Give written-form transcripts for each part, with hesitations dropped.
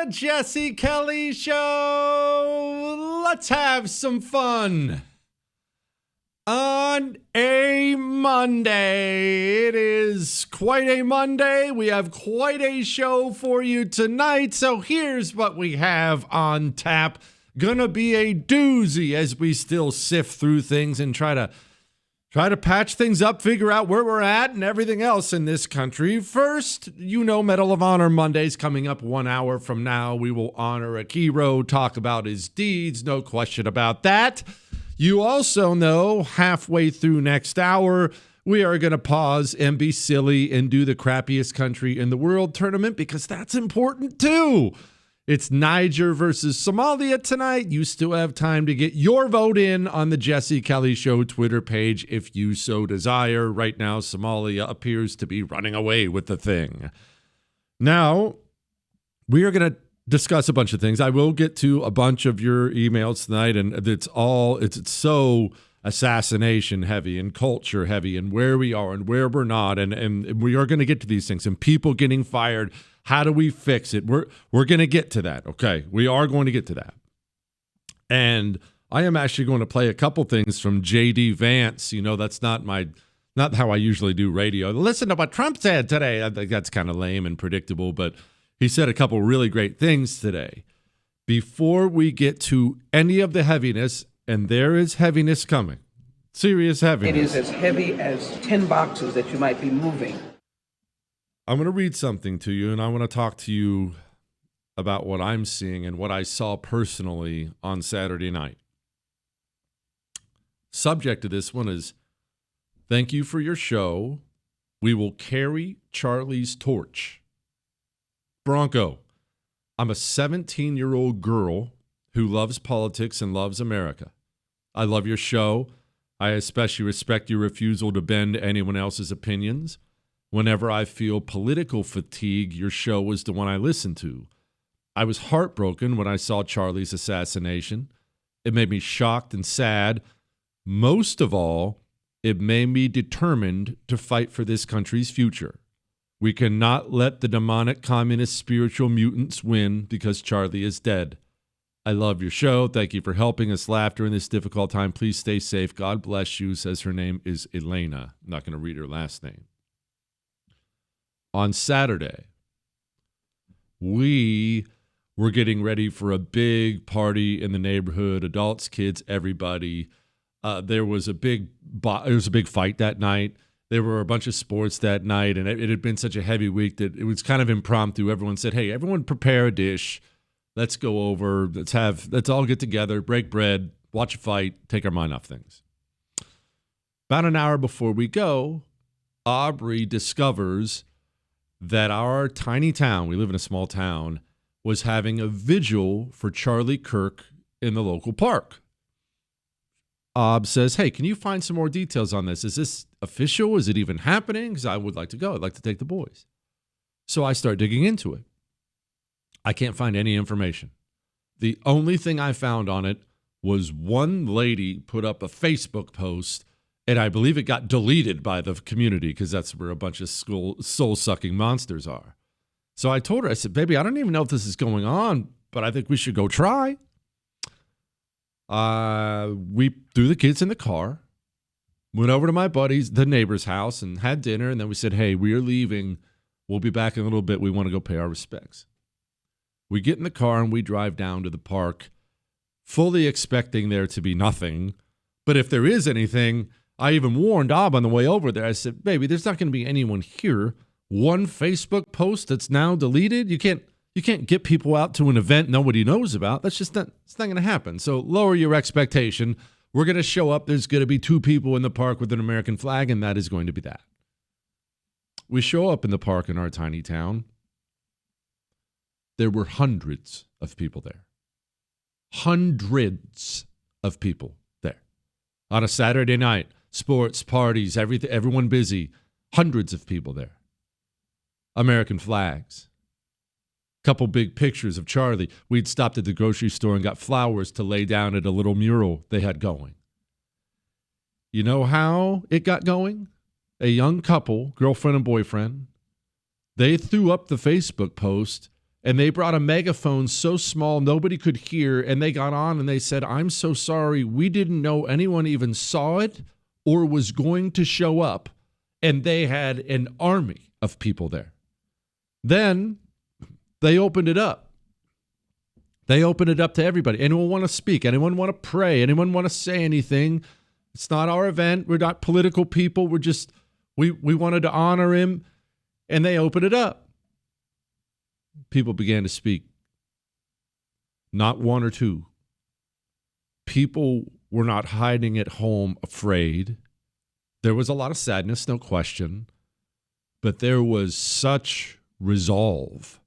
The Jesse Kelly Show. Let's have some fun. On a Monday. It is quite a Monday. We have quite a show for you tonight. So here's what we have on tap. Gonna be a doozy as we still sift through things and try to patch things up, figure out where we're at and everything else in this country. First, Medal of Honor Monday's coming up 1 hour from now. We will honor a hero, talk about his deeds, no question about that. You also know halfway through next hour, we are going to pause and be silly and do the crappiest country in the world tournament because that's important too. It's Niger versus Somalia tonight. You still have time to get your vote in on the Jesse Kelly Show Twitter page if you so desire. Right now, Somalia appears to be running away with the thing. Now, we are going to discuss a bunch of things. I will get to a bunch of your emails tonight, and it's so assassination heavy and culture heavy and where we are and where we're not. And we are going to get to these things and people getting fired. How do we fix it? We're going to get to that. Okay. We are going to get to that. And I am actually going to play a couple things from J.D. Vance. That's not how I usually do radio. Listen to what Trump said today. I think that's kind of lame and predictable, but he said a couple really great things today. Before we get to any of the heaviness, and there is heaviness coming, serious heaviness. It is as heavy as 10 boxes that you might be moving. I'm going to read something to you, and I want to talk to you about what I'm seeing and what I saw personally on Saturday night. Subject to this one is, thank you for your show. We will carry Charlie's torch. Bronco, I'm a 17-year-old girl who loves politics and loves America. I love your show. I especially respect your refusal to bend to anyone else's opinions. Whenever I feel political fatigue, your show is the one I listen to. I was heartbroken when I saw Charlie's assassination. It made me shocked and sad. Most of all, it made me determined to fight for this country's future. We cannot let the demonic communist spiritual mutants win because Charlie is dead. I love your show. Thank you for helping us laugh during this difficult time. Please stay safe. God bless you, says her name is Elena. I'm not going to read her last name. On Saturday, we were getting ready for a big party in the neighborhood, adults, kids, everybody. There was a big fight that night. There were a bunch of sports that night, and it had been such a heavy week that it was kind of impromptu. Everyone said, hey, everyone prepare a dish. Let's go over. Let's all get together, break bread, watch a fight, take our mind off things. About an hour before we go, Aubrey discovers that our tiny town, we live in a small town, was having a vigil for Charlie Kirk in the local park. Ob says, hey, can you find some more details on this? Is this official? Is it even happening? Because I would like to go. I'd like to take the boys. So I start digging into it. I can't find any information. The only thing I found on it was one lady put up a Facebook post, and I believe it got deleted by the community because that's where a bunch of soul-sucking monsters are. So I told her, I said, baby, I don't even know if this is going on, but I think we should go try. We threw the kids in the car, went over to my buddy's, the neighbor's house, and had dinner, and then we said, hey, we are leaving. We'll be back in a little bit. We want to go pay our respects. We get in the car, and we drive down to the park, fully expecting there to be nothing. But if there is anything, I even warned Ob on the way over there. I said, baby, there's not going to be anyone here. One Facebook post that's now deleted. You can't get people out to an event nobody knows about. It's not going to happen. So lower your expectation. We're going to show up. There's going to be 2 people in the park with an American flag, and that is going to be that. We show up in the park in our tiny town. There were hundreds of people there. Hundreds of people there. On a Saturday night, sports, parties, everyone busy. Hundreds of people there. American flags. Couple big pictures of Charlie. We'd stopped at the grocery store and got flowers to lay down at a little mural they had going. You know how it got going? A young couple, girlfriend and boyfriend, they threw up the Facebook post And they brought a megaphone so small nobody could hear, and they got on and they said, "I'm so sorry. We didn't know anyone even saw it or was going to show up." And they had an army of people there. Then they opened it up. They opened it up to everybody. Anyone want to speak? Anyone want to pray? Anyone want to say anything? It's not our event. We're not political people. We're just, we wanted to honor him. And they opened it up. People began to speak. Not one or two. People were not hiding at home afraid. There was a lot of sadness, no question. But there was such resolve.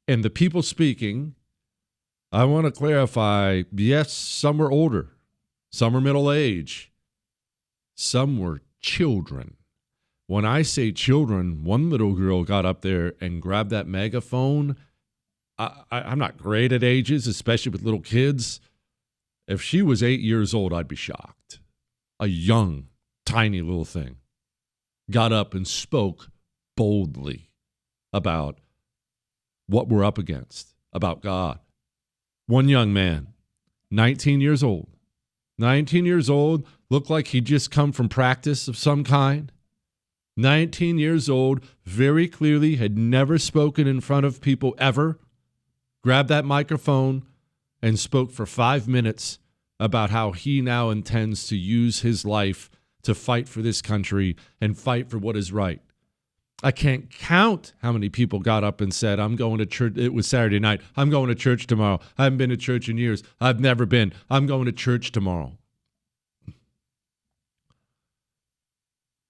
And the people speaking, I want to clarify, yes, some were older. Some were middle age. Some were children. When I say children, one little girl got up there and grabbed that megaphone. I'm not great at ages, especially with little kids. If she was 8 years old, I'd be shocked. A young, tiny little thing got up and spoke boldly about what we're up against, about God. One young man, 19 years old. 19 years old, looked like he'd just come from practice of some kind. 19 years old, very clearly had never spoken in front of people ever, grabbed that microphone and spoke for 5 minutes about how he now intends to use his life to fight for this country and fight for what is right. I can't count how many people got up and said, "I'm going to church." It was Saturday night. "I'm going to church tomorrow. I haven't been to church in years. I've never been. I'm going to church tomorrow."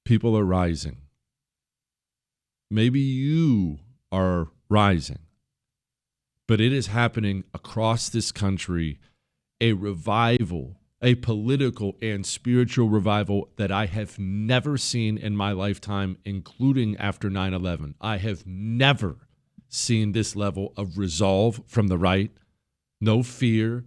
People are rising. Maybe you are rising. But it is happening across this country, a revival, a political and spiritual revival that I have never seen in my lifetime, including after 9/11. I have never seen this level of resolve from the right, no fear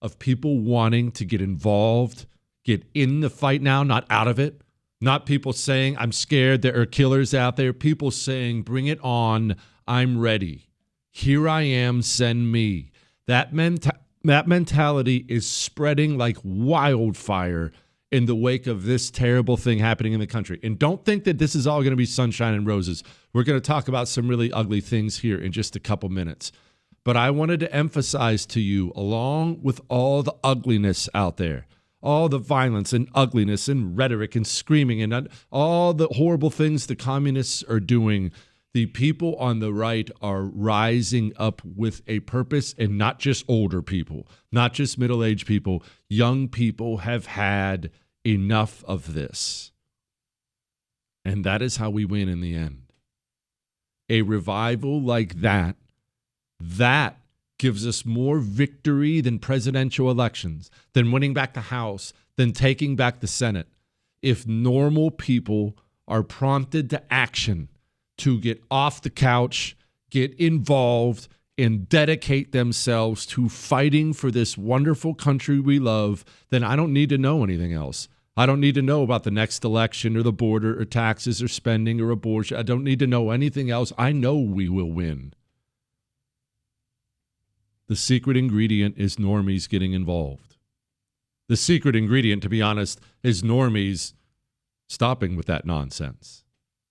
of people wanting to get involved, get in the fight now, not out of it. Not people saying, "I'm scared, there are killers out there." People saying, "Bring it on, I'm ready. Here I am, send me." That mentality is spreading like wildfire in the wake of this terrible thing happening in the country. And don't think that this is all going to be sunshine and roses. We're going to talk about some really ugly things here in just a couple minutes. But I wanted to emphasize to you, along with all the ugliness out there, all the violence and ugliness and rhetoric and screaming and all the horrible things the communists are doing, the people on the right are rising up with a purpose, and not just older people, not just middle-aged people. Young people have had enough of this. And that is how we win in the end. A revival like that gives us more victory than presidential elections, than winning back the House, than taking back the Senate. If normal people are prompted to action, to get off the couch, get involved, and dedicate themselves to fighting for this wonderful country we love, then I don't need to know anything else. I don't need to know about the next election or the border or taxes or spending or abortion. I don't need to know anything else. I know we will win. The secret ingredient is normies getting involved. The secret ingredient, to be honest, is normies stopping with that nonsense.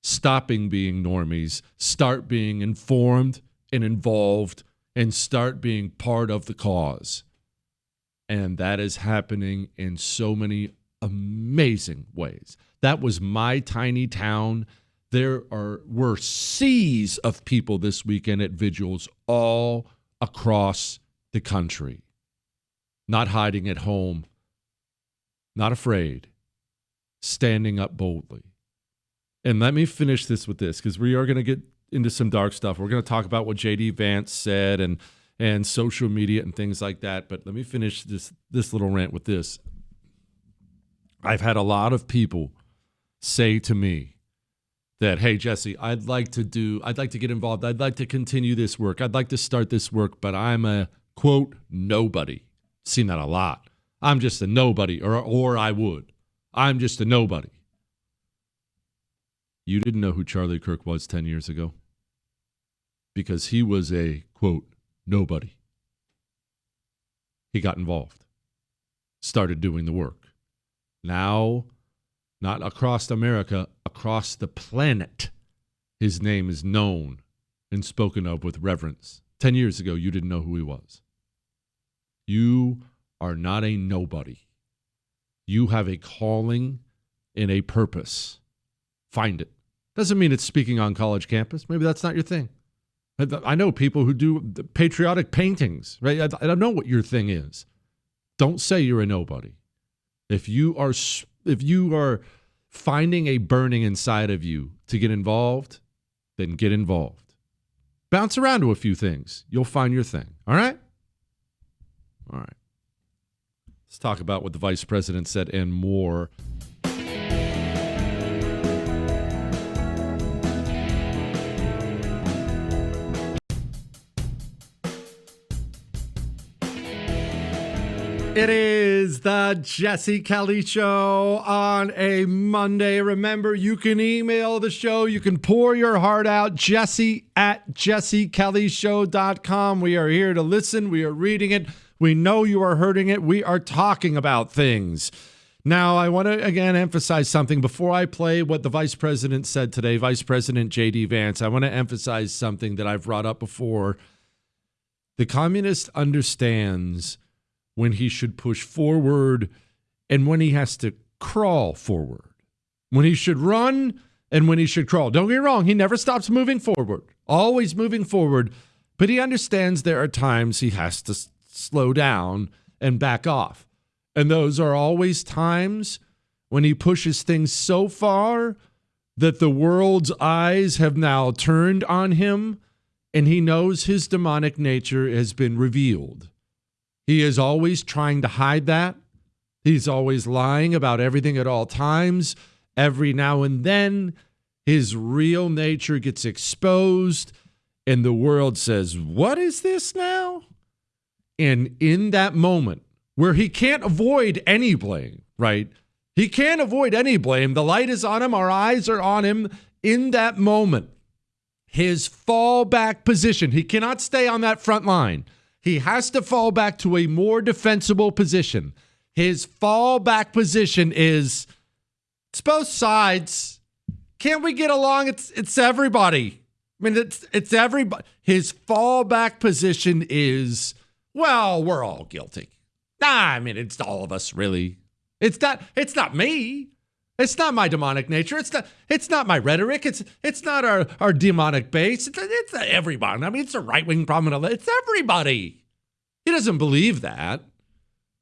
Stopping being normies, start being informed and involved, and start being part of the cause. And that is happening in so many amazing ways. That was my tiny town. There were seas of people this weekend at vigils all across the country. Not hiding at home, not afraid, standing up boldly. And let me finish this with this, because we are going to get into some dark stuff. We're going to talk about what J.D. Vance said and social media and things like that. But let me finish this little rant with this. I've had a lot of people say to me that, "Hey, Jesse, I'd like to get involved. I'd like to continue this work. I'd like to start this work, but I'm a, quote, nobody." Seen that a lot. "I'm just a nobody," or I would. "I'm just a nobody." You didn't know who Charlie Kirk was 10 years ago. because he was a, quote, nobody. He got involved, started doing the work. Now, not across America, across the planet, his name is known and spoken of with reverence. 10 years ago, you didn't know who he was. You are not a nobody. You have a calling and a purpose. Find it. Doesn't mean it's speaking on college campus. Maybe that's not your thing. I know people who do patriotic paintings, right? I don't know what your thing is. Don't say you're a nobody. If you are finding a burning inside of you to get involved, then get involved. Bounce around to a few things. You'll find your thing. All right? All right. Let's talk about what the vice president said and more. It is the Jesse Kelly Show on a Monday. Remember, you can email the show. You can pour your heart out. Jesse@jessekellyshow.com. We are here to listen. We are reading it. We know you are hurting it. We are talking about things. Now, I want to, again, emphasize something. Before I play what the vice president said today, Vice President J.D. Vance, I want to emphasize something that I've brought up before. The communist understands when he should push forward and when he has to crawl forward, when he should run and when he should crawl. Don't get me wrong, he never stops moving forward, always moving forward, but he understands there are times he has to slow down and back off. And those are always times when he pushes things so far that the world's eyes have now turned on him and he knows his demonic nature has been revealed. He is always trying to hide that. He's always lying about everything at all times. Every now and then, his real nature gets exposed, and the world says, "What is this now?" And in that moment, where he can't avoid any blame, right? He can't avoid any blame. The light is on him. Our eyes are on him. In that moment, his fallback position, he cannot stay on that front line. He has to fall back to a more defensible position. His fallback position is, it's both sides. Can't we get along? It's everybody. I mean, it's everybody. His fallback position is, well, we're all guilty. I mean, it's all of us, really. It's not me. It's not my demonic nature. It's not my rhetoric. It's not our demonic base. It's everybody. I mean, it's a right-wing problem. It's everybody. He doesn't believe that,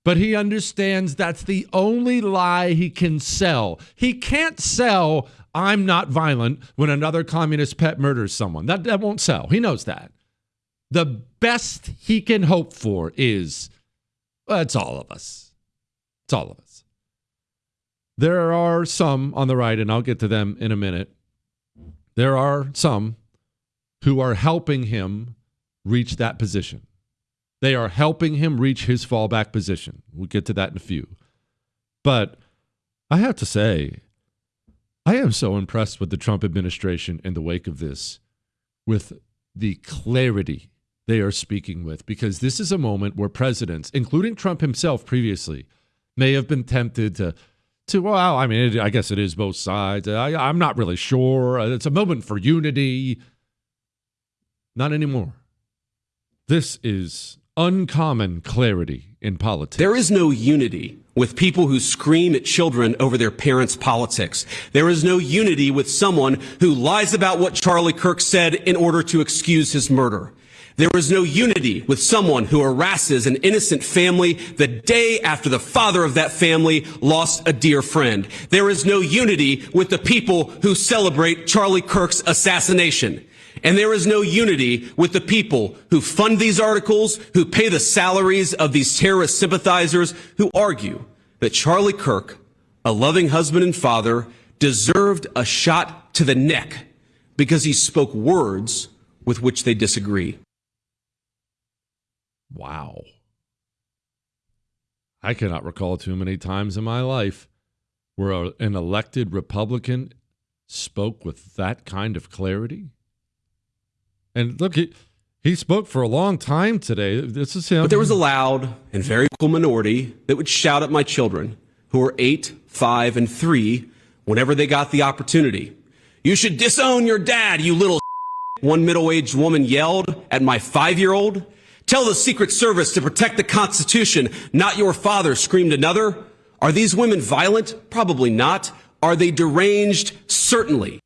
but he understands that's the only lie he can sell. He can't sell, "I'm not violent," when another communist pet murders someone. That won't sell. He knows that. The best he can hope for is, well, it's all of us. It's all of us. There are some on the right, and I'll get to them in a minute. There are some who are helping him reach that position. They are helping him reach his fallback position. We'll get to that in a few. But I have to say, I am so impressed with the Trump administration in the wake of this, with the clarity they are speaking with, because this is a moment where presidents, including Trump himself previously, may have been tempted to well, I mean, I guess it is both sides. I'm not really sure. It's a moment for unity. Not anymore. This is uncommon clarity in politics. There is no unity with people who scream at children over their parents' politics. There is no unity with someone who lies about what Charlie Kirk said in order to excuse his murder. There is no unity with someone who harasses an innocent family the day after the father of that family lost a dear friend. There is no unity with the people who celebrate Charlie Kirk's assassination. And there is no unity with the people who fund these articles, who pay the salaries of these terrorist sympathizers, who argue that Charlie Kirk, a loving husband and father, deserved a shot to the neck because he spoke words with which they disagree. Wow. I cannot recall too many times in my life where an elected Republican spoke with that kind of clarity. And look, he spoke for a long time today. This is him. But there was a loud and very vocal minority that would shout at my children, who were 8, 5, and 3, whenever they got the opportunity. "You should disown your dad, you little," one middle-aged woman yelled at my 5-year-old. "Tell the Secret Service to protect the Constitution, not your father," screamed another. Are these women violent? Probably not. Are they deranged? Certainly.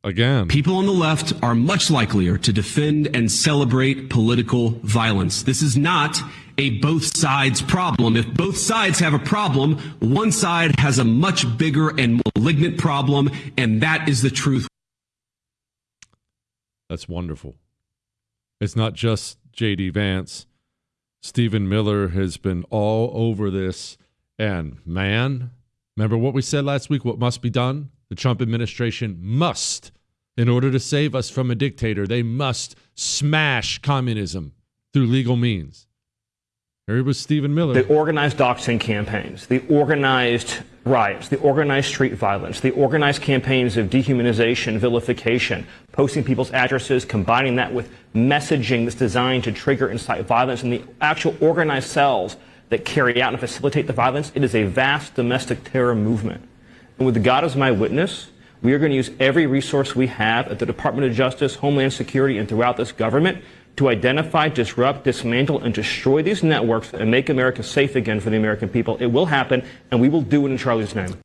Again, People on the left are much likelier to defend and celebrate political violence. This is not a both sides problem. If both sides have a problem, one side has a much bigger and malignant problem, and that is the truth. that's wonderful. It's not just J.D. Vance. Stephen Miller has been all over this. And man, remember what we said last week, what must be done? The Trump administration must, in order to save us from a dictator, they must smash communism through legal means. Here was Stephen Miller. The organized doxing campaigns, the organized riots, the organized street violence, the organized campaigns of dehumanization, vilification, posting people's addresses, combining that with messaging that's designed to trigger, incite violence, and the actual organized cells that carry out and facilitate the violence. It is a vast domestic terror movement. And with God as my witness, we are going to use every resource we have at the Department of Justice, Homeland Security, and throughout this government to identify, disrupt, dismantle, and destroy these networks and make America safe again for the American people. It will happen, and we will do it in Charlie's name.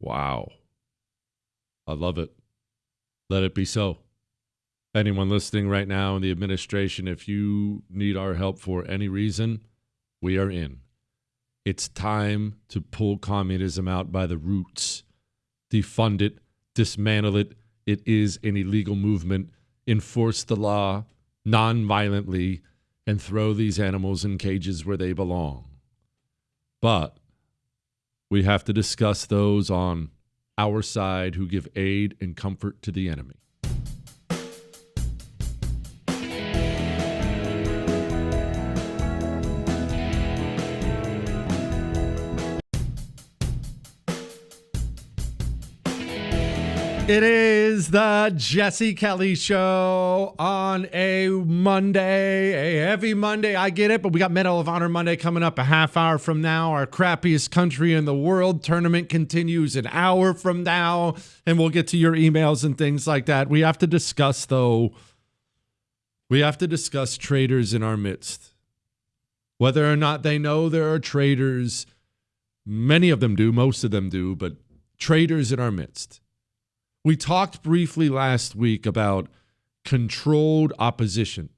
Wow. I love it. Let it be so. Anyone listening right now in the administration, if you need our help for any reason, we are in. It's time to pull communism out by the roots, defund it, dismantle it. It is an illegal movement. Enforce the law non-violently and throw these animals in cages where they belong. But we have to discuss those on our side who give aid and comfort to the enemy. It is the Jesse Kelly Show on a Monday, a heavy Monday. I get it, but we got Medal of Honor Monday coming up a half hour from now. Our crappiest country in the world tournament continues an hour from now, and we'll get to your emails and things like that. We have to discuss, though, traitors in our midst. Whether or not they know there are traitors, many of them do, most of them do, but traitors in our midst. We talked briefly last week about controlled opposition,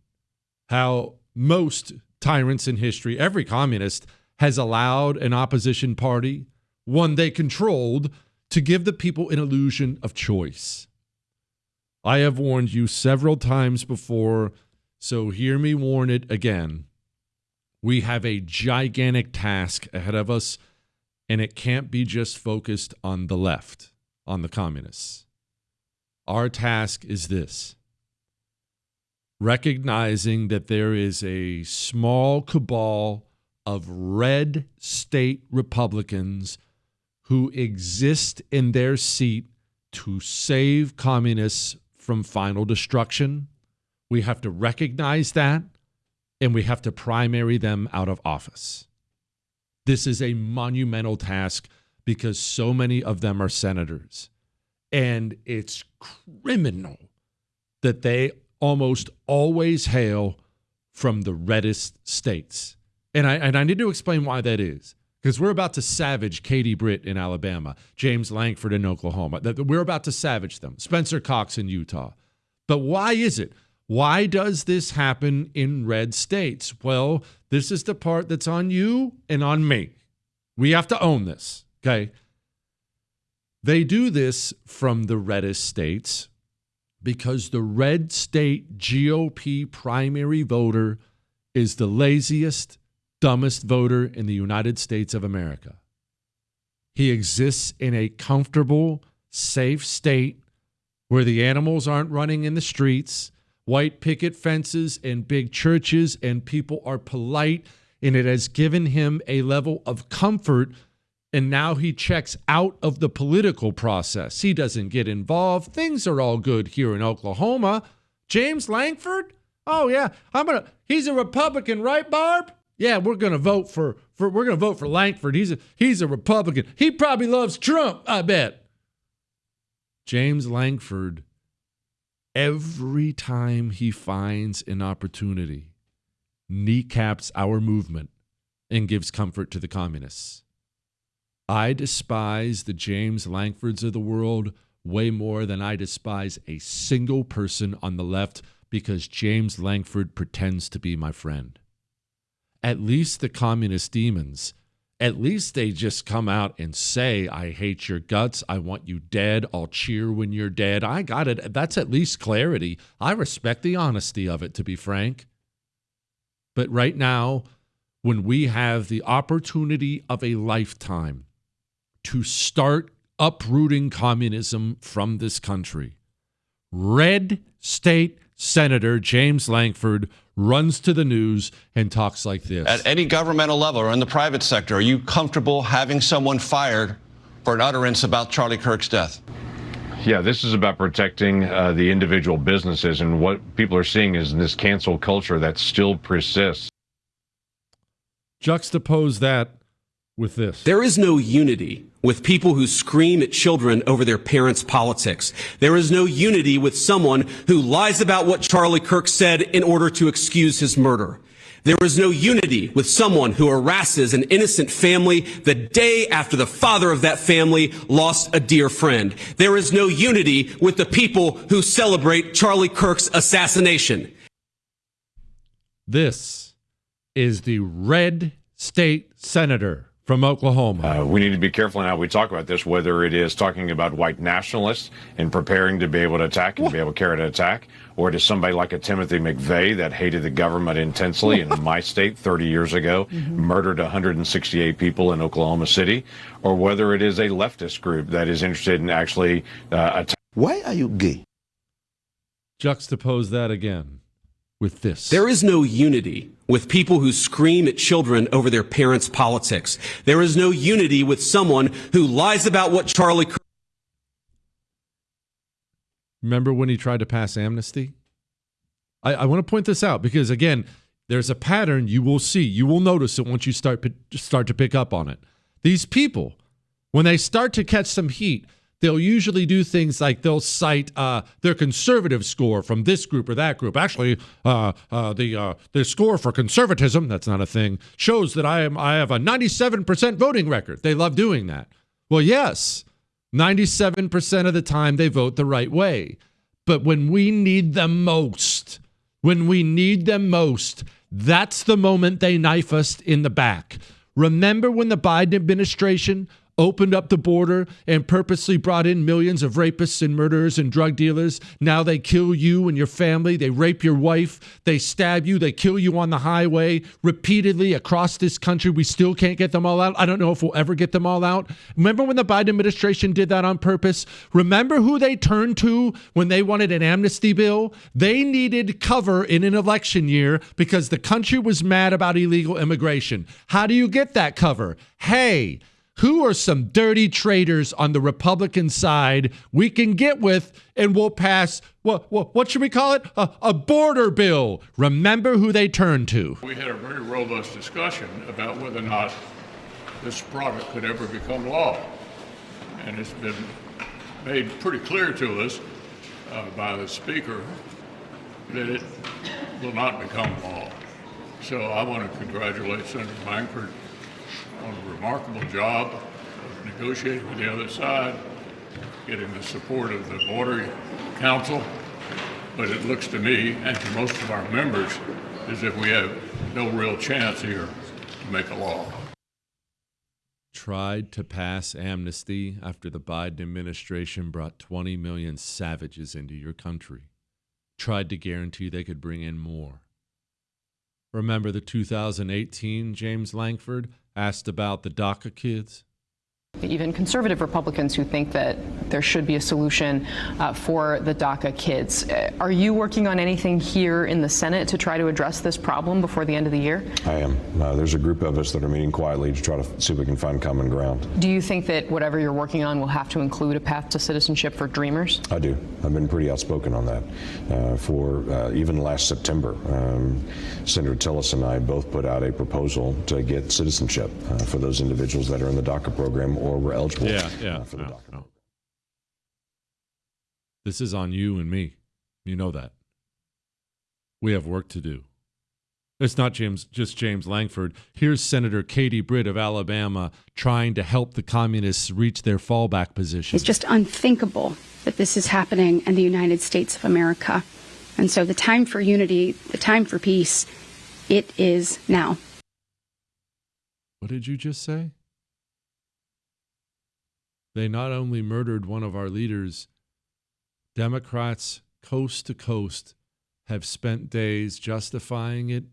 how most tyrants in history, every communist, has allowed an opposition party, one they controlled, to give the people an illusion of choice. I have warned you several times before, so hear me warn it again. We have a gigantic task ahead of us, and it can't be just focused on the left, on the communists. Our task is this: recognizing that there is a small cabal of red state Republicans who exist in their seat to save communists from final destruction. We have to recognize that, and we have to primary them out of office. This is a monumental task because so many of them are senators. And it's criminal that they almost always hail from the reddest states. And I need to explain why that is. Because we're about to savage Katie Britt in Alabama, James Lankford in Oklahoma. We're about to savage them. Spencer Cox in Utah. But why is it? Why does this happen in red states? Well, this is the part that's on you and on me. We have to own this, okay? They do this from the reddest states because the red state GOP primary voter is the laziest, dumbest voter in the United States of America. He exists in a comfortable, safe state where the animals aren't running in the streets, white picket fences and big churches, and people are polite, and it has given him a level of comfort And now he checks out of the political process. He doesn't get involved. Things are all good here in Oklahoma. James Lankford? Oh yeah, he's a Republican, right, Barb? Yeah, we're gonna vote for Lankford. He's a Republican. He probably loves Trump, I bet. James Lankford, every time he finds an opportunity, kneecaps our movement and gives comfort to the communists. I despise the James Lankfords of the world way more than I despise a single person on the left because James Lankford pretends to be my friend. At least the communist demons, at least they just come out and say, I hate your guts, I want you dead, I'll cheer when you're dead. I got it. That's at least clarity. I respect the honesty of it, to be frank. But right now, when we have the opportunity of a lifetime to start uprooting communism from this country, red state Senator James Lankford runs to the news and talks like this. At any governmental level or in the private sector, are you comfortable having someone fired for an utterance about Charlie Kirk's death? Yeah, this is about protecting the individual businesses, and what people are seeing is this cancel culture that still persists. Juxtapose that with this. There is no unity with people who scream at children over their parents' politics. There is no unity with someone who lies about what Charlie Kirk said in order to excuse his murder. There is no unity with someone who harasses an innocent family the day after the father of that family lost a dear friend. There is no unity with the people who celebrate Charlie Kirk's assassination. This is the red state senator from Oklahoma. We need to be careful in how we talk about this, whether it is talking about white nationalists and preparing to be able to attack and be able to carry an attack, or it is somebody like a Timothy McVeigh that hated the government intensely and in my state 30 years ago, murdered 168 people in Oklahoma City, or whether it is a leftist group that is interested in actually attacking. Why are you gay? Juxtapose that again with this. There is no unity with people who scream at children over their parents' politics. There is no unity with someone who lies about what Charlie Kirk. Remember when he tried to pass amnesty? I want to point this out because, again, there's a pattern you will see. You will notice it once you start to pick up on it. These people, when they start to catch some heat, they'll usually do things like they'll cite their conservative score from this group or that group. Actually, the score for conservatism, that's not a thing, shows that I have a 97% voting record. They love doing that. Well, yes, 97% of the time they vote the right way. But when we need them most, that's the moment they knife us in the back. Remember when the Biden administration opened up the border and purposely brought in millions of rapists and murderers and drug dealers? Now they kill you and your family. They rape your wife. They stab you. They kill you on the highway repeatedly across this country. We still can't get them all out. I don't know if we'll ever get them all out. Remember when the Biden administration did that on purpose? Remember who they turned to when they wanted an amnesty bill? They needed cover in an election year because the country was mad about illegal immigration. How do you get that cover? Hey, who are some dirty traitors on the Republican side we can get with and we'll pass, what should we call it? A border bill. Remember who they turned to. We had a very robust discussion about whether or not this product could ever become law. And it's been made pretty clear to us by the Speaker that it will not become law. So I want to congratulate Senator Lankford on a remarkable job of negotiating with the other side, getting the support of the Border Council. But it looks to me and to most of our members as if we have no real chance here to make a law. Tried to pass amnesty after the Biden administration brought 20 million savages into your country. Tried to guarantee they could bring in more. Remember the 2018 James Lankford asked about the DACA kids? Even conservative Republicans who think that there should be a solution for the DACA kids. Are you working on anything here in the Senate to try to address this problem before the end of the year? I am. There's a group of us that are meeting quietly to try to see if we can find common ground. Do you think that whatever you're working on will have to include a path to citizenship for Dreamers? I do. I've been pretty outspoken on that. For even last September, Senator Tillis and I both put out a proposal to get citizenship for those individuals that are in the DACA program or were eligible for the DACA program. This is on you and me. You know that. We have work to do. It's not just James Langford. Here's Senator Katie Britt of Alabama trying to help the communists reach their fallback position. It's just unthinkable that this is happening in the United States of America. And so the time for unity, the time for peace, it is now. What did you just say? They not only murdered one of our leaders, Democrats coast to coast have spent days justifying it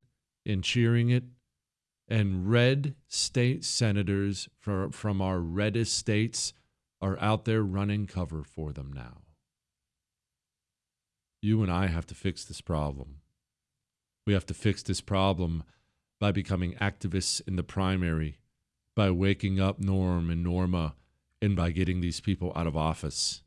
and cheering it, and red state senators from our reddest states are out there running cover for them now. You and I have to fix this problem. We have to fix this problem by becoming activists in the primary, by waking up Norm and Norma, and by getting these people out of office.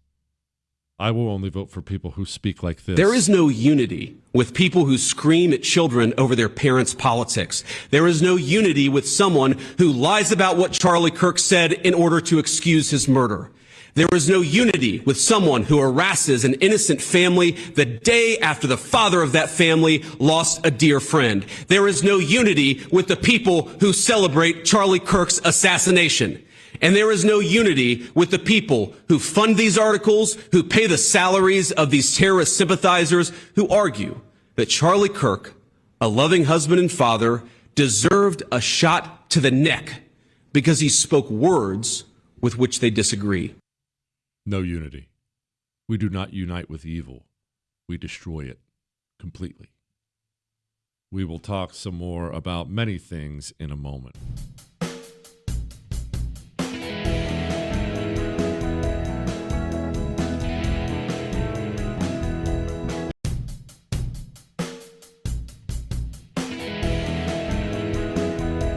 I will only vote for people who speak like this. There is no unity with people who scream at children over their parents' politics. There is no unity with someone who lies about what Charlie Kirk said in order to excuse his murder. There is no unity with someone who harasses an innocent family the day after the father of that family lost a dear friend. There is no unity with the people who celebrate Charlie Kirk's assassination. And there is no unity with the people who fund these articles, who pay the salaries of these terrorist sympathizers, who argue that Charlie Kirk, a loving husband and father, deserved a shot to the neck because he spoke words with which they disagree. No unity. We do not unite with evil. We destroy it completely. We will talk some more about many things in a moment.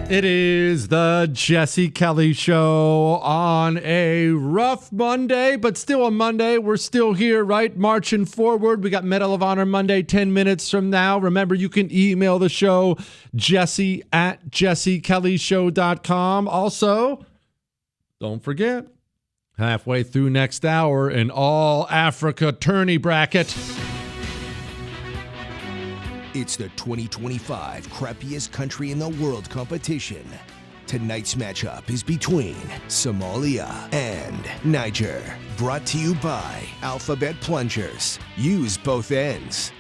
It is the Jesse Kelly Show on a rough Monday, but still a Monday. We're still here, right? Marching forward. We got Medal of Honor Monday 10 minutes from now. Remember, you can email the show, jesse@jessekellyshow.com. Also, don't forget, halfway through next hour, an all-Africa tourney bracket. It's the 2025 crappiest country in the world competition. Tonight's matchup is between Somalia and Niger. Brought to you by Alphabet Plungers. Use both ends.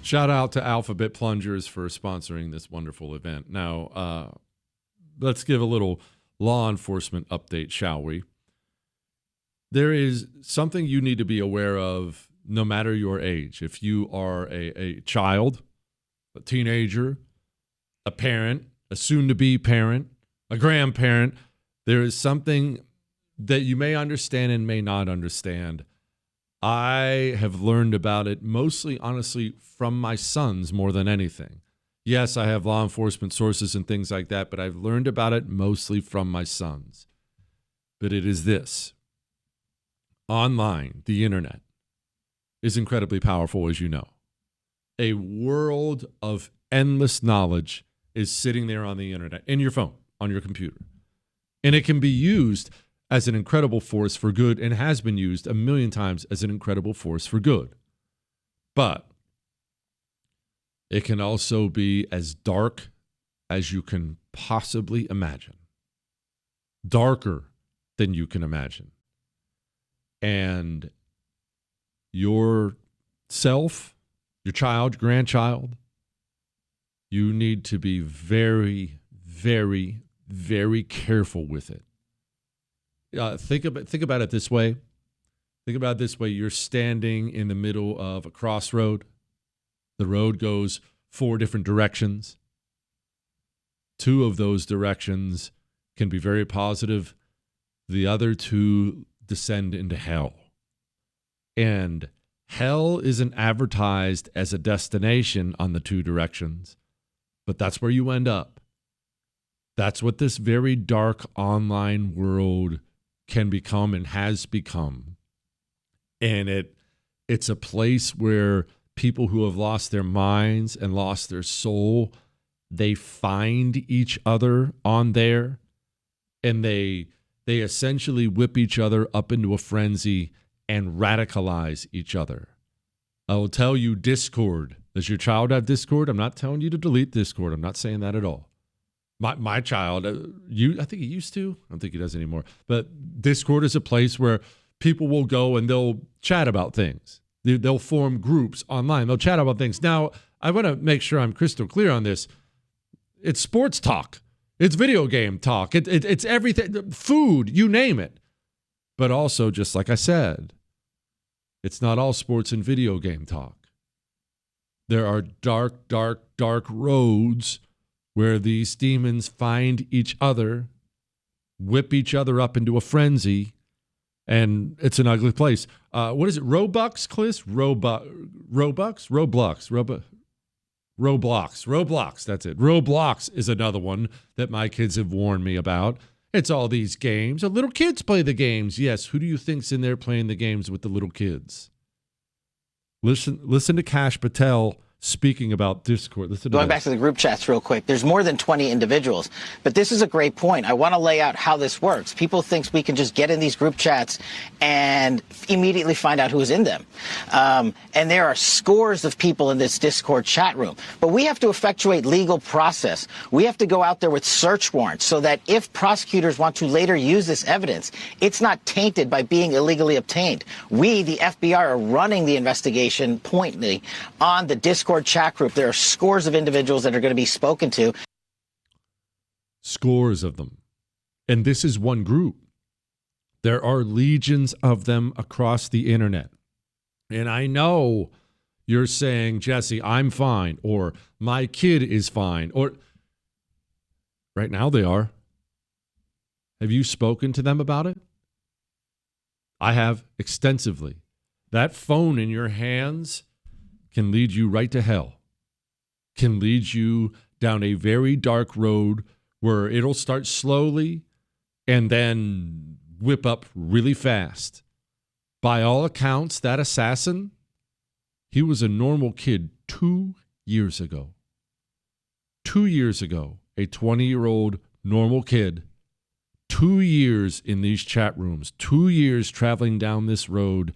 Shout out to Alphabet Plungers for sponsoring this wonderful event. Now, let's give a little law enforcement update, shall we? There is something you need to be aware of no matter your age. If you are a child, a teenager, a parent, a soon-to-be parent, a grandparent, there is something that you may understand and may not understand. I have learned about it mostly, honestly, from my sons more than anything. Yes, I have law enforcement sources and things like that, but I've learned about it mostly from my sons. But it is this. Online, the internet, is incredibly powerful, as you know. A world of endless knowledge is sitting there on the internet, in your phone, on your computer. And it can be used as an incredible force for good and has been used a million times as an incredible force for good. But it can also be as dark as you can possibly imagine. Darker than you can imagine. And yourself, your child, your grandchild, you need to be very, very, very careful with it. Think about it this way. Think about it this way. You're standing in the middle of a crossroad. The road goes 4 different directions. Two of those directions can be very positive. The other two descend into hell. And hell isn't advertised as a destination on the two directions, but that's where you end up. That's what this very dark online world can become and has become. And it's a place where people who have lost their minds and lost their soul, they find each other on there, and they essentially whip each other up into a frenzy and radicalize each other. I will tell you, Discord. Does your child have Discord? I'm not telling you to delete Discord. I'm not saying that at all. My child, I think he used to. I don't think he does anymore. But Discord is a place where people will go and they'll chat about things. They'll form groups online. They'll chat about things. Now, I want to make sure I'm crystal clear on this. It's sports talk. It's video game talk. It's everything. Food, you name it. But also, just like I said, it's not all sports and video game talk. There are dark, dark, dark roads where these demons find each other, whip each other up into a frenzy, and it's an ugly place. What is it? Robux, Cliss? Roblox, that's it. Roblox is another one that my kids have warned me about. It's all these games. The little kids play the games. Yes, who do you think's in there playing the games with the little kids? Listen to Kash Patel speaking about Discord. Going back to the group chats real quick, there's more than 20 individuals. But this is a great point. I want to lay out how this works. People think we can just get in these group chats and immediately find out who's in them. And there are scores of people in this Discord chat room. But we have to effectuate legal process. We have to go out there with search warrants so that if prosecutors want to later use this evidence, it's not tainted by being illegally obtained. We, the FBI, are running the investigation pointedly on the Discord chat group. There are scores of individuals that are going to be spoken to. Scores of them. And this is one group. There are legions of them across the internet. And I know you're saying, Jesse, I'm fine, or my kid is fine, or right now they are. Have you spoken to them about it? I have extensively. That phone in your hands can lead you right to hell, can lead you down a very dark road where it'll start slowly and then whip up really fast. By all accounts, that assassin, he was a normal kid 2 years ago. 2 years ago, a 20-year-old normal kid, 2 years in these chat rooms, 2 years traveling down this road.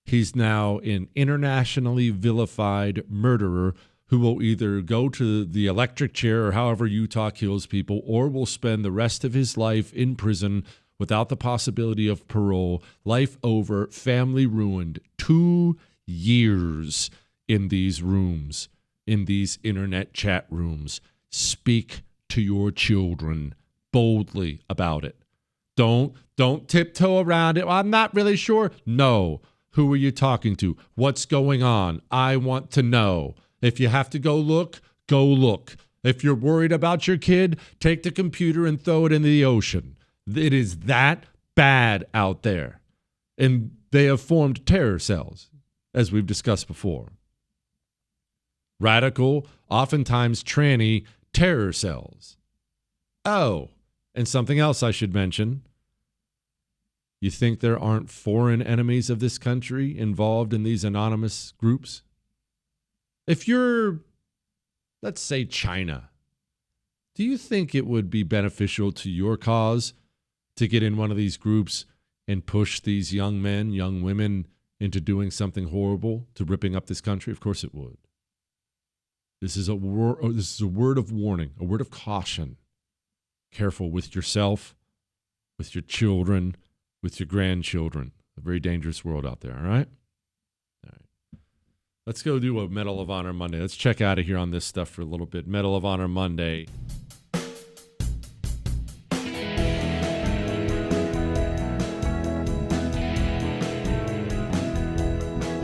He's now an internationally vilified murderer who will either go to the electric chair or however Utah kills people, or will spend the rest of his life in prison without the possibility of parole, life over, family ruined. 2 years in these rooms, in these internet chat rooms. Speak to your children boldly about it. Don't tiptoe around it. I'm not really sure. No. Who are you talking to? What's going on? I want to know. If you have to go look, go look. If you're worried about your kid, take the computer and throw it in the ocean. It is that bad out there. And they have formed terror cells, as we've discussed before. Radical, oftentimes tranny terror cells. Oh, and something else I should mention. You think there aren't foreign enemies of this country involved in these anonymous groups? If you're, let's say, China, do you think it would be beneficial to your cause to get in one of these groups and push these young men, young women into doing something horrible, to ripping up this country? Of course it would. This is a word of warning, a word of caution. Careful with yourself, with your children, with your grandchildren. A very dangerous world out there, all right? All right. Let's go do a Medal of Honor Monday. Let's check out of here on this stuff for a little bit. Medal of Honor Monday.